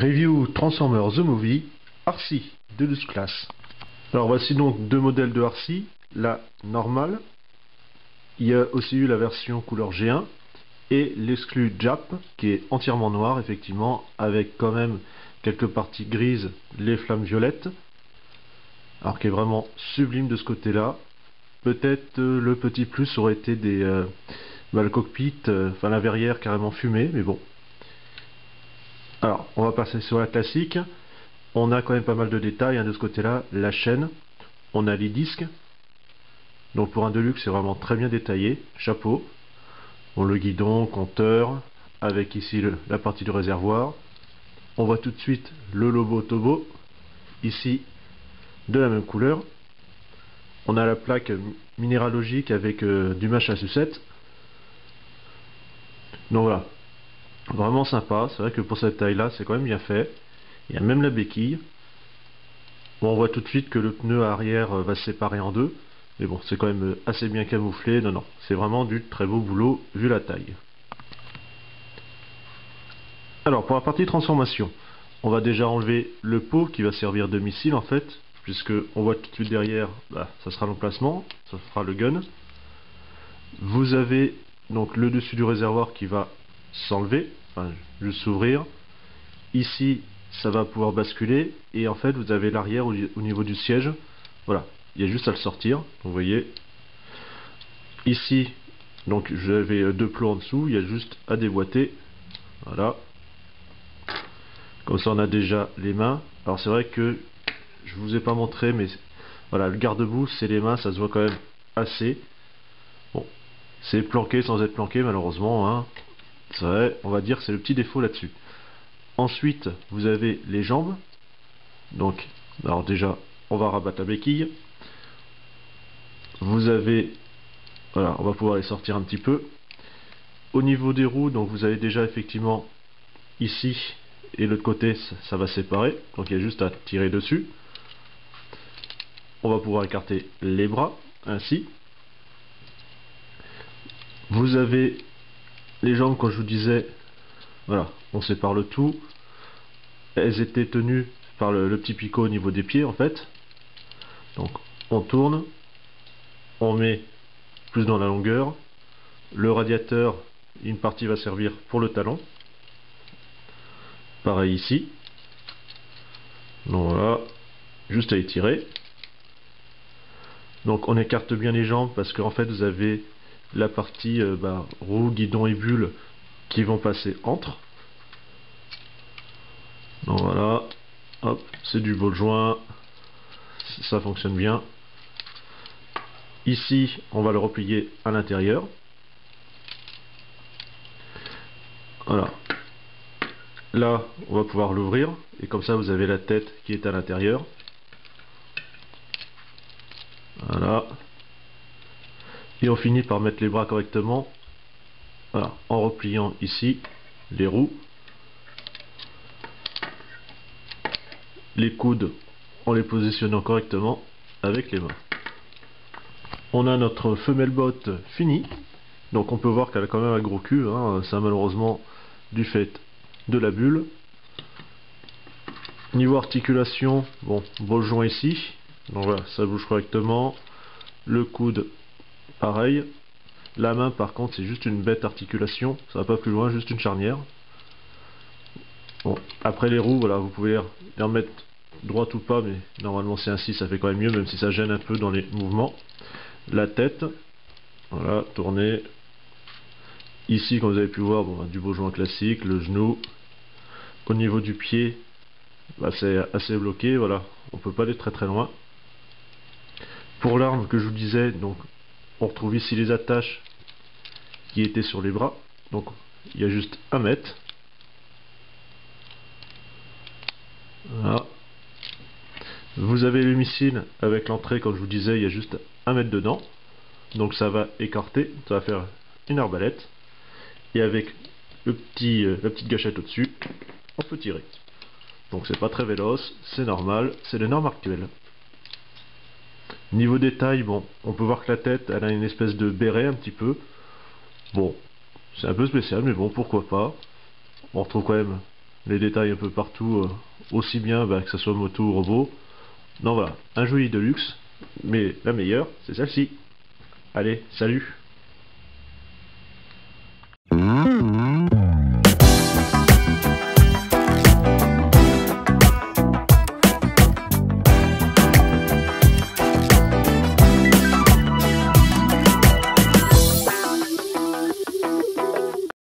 Review Transformers The Movie, RC Deluxe Class. Alors voici donc deux modèles de RC, la normale, il y a aussi eu la version couleur G1 et l'exclu Jap qui est entièrement noir effectivement avec quand même quelques parties grises, les flammes violettes, alors qui est vraiment sublime de ce côté là. Peut-être le petit plus aurait été le cockpit, enfin la verrière carrément fumée, mais bon. Alors, on va passer sur la classique. On a quand même pas mal de détails hein, de ce côté-là. La chaîne, on a les disques. Donc pour un Deluxe, c'est vraiment très bien détaillé. Chapeau. Bon, le guidon, compteur, avec ici la partie du réservoir. On voit tout de suite le logo Tobo, ici de la même couleur. On a la plaque minéralogique avec du match à sucette. Donc voilà. Vraiment sympa, c'est vrai que pour cette taille là c'est quand même bien fait. Il y a même la béquille. Bon, on voit tout de suite que le pneu arrière va se séparer en deux. Mais bon, c'est quand même assez bien camouflé. Non, non, c'est vraiment du très beau boulot vu la taille. Alors pour la partie transformation, on va déjà enlever le pot qui va servir de missile en fait. Puisque on voit tout de suite derrière, ça sera l'emplacement, ça sera le gun. Vous avez donc le dessus du réservoir qui va s'enlever, enfin juste s'ouvrir. Ici ça va pouvoir basculer et en fait vous avez l'arrière au niveau du siège. Voilà, il y a juste à le sortir. Vous voyez ici, donc j'avais deux plots en dessous, il y a juste à déboîter. Voilà, comme ça on a déjà les mains. Alors c'est vrai que je vous ai pas montré, mais voilà, le garde-boue c'est les mains, ça se voit quand même assez. Bon, c'est planqué sans être planqué malheureusement hein. C'est vrai, on va dire que c'est le petit défaut là-dessus. Ensuite vous avez les jambes. Donc alors déjà on va rabattre la béquille. Vous avez, voilà, on va pouvoir les sortir un petit peu. Au niveau des roues, donc vous avez déjà effectivement ici et l'autre côté ça va séparer, donc il y a juste à tirer dessus. On va pouvoir écarter les bras ainsi. Vous avez les jambes, comme je vous disais, voilà, on sépare le tout. Elles étaient tenues par le petit picot au niveau des pieds en fait. Donc on tourne, on met plus dans la longueur. Le radiateur, une partie va servir pour le talon. Pareil ici. Donc voilà, juste à étirer. Donc on écarte bien les jambes parce qu'en fait vous avez la partie roue, guidon et bulle qui vont passer entre. Donc voilà, hop, c'est du ball joint, ça fonctionne bien. Ici on va le replier à l'intérieur. Voilà. Là on va pouvoir l'ouvrir et comme ça vous avez la tête qui est à l'intérieur. Voilà. Et on finit par mettre les bras correctement. Voilà, en repliant ici les roues. Les coudes en les positionnant correctement avec les mains. On a notre femelle botte finie. Donc on peut voir qu'elle a quand même un gros cul, hein. Ça malheureusement du fait de la bulle. Niveau articulation, bon, ball joint ici. Donc voilà, ça bouge correctement. Le coude, pareil. La main par contre c'est juste une bête articulation, ça va pas plus loin, juste une charnière. Bon, après les roues, voilà, vous pouvez les remettre droite ou pas, mais normalement c'est ainsi, ça fait quand même mieux, même si ça gêne un peu dans les mouvements. La tête, voilà, tourner. Ici, comme vous avez pu voir, bon, du beau joint classique, le genou. Au niveau du pied, c'est assez bloqué, voilà, on peut pas aller très très loin. Pour l'arme que je vous disais, donc on retrouve ici les attaches qui étaient sur les bras, donc il y a juste à mettre. Voilà. Vous avez le missile avec l'entrée, comme je vous disais, il y a juste à mettre dedans. Donc ça va écarter, ça va faire une arbalète. Et avec la petite gâchette au-dessus, on peut tirer. Donc c'est pas très véloce, c'est normal, c'est les normes actuelles. Niveau détail, bon, on peut voir que la tête, elle a une espèce de béret un petit peu. Bon, c'est un peu spécial, mais bon, pourquoi pas. On retrouve quand même les détails un peu partout, aussi bien que ce soit moto ou robot. Donc voilà, un joli de luxe, mais la meilleure, c'est celle-ci. Allez, salut!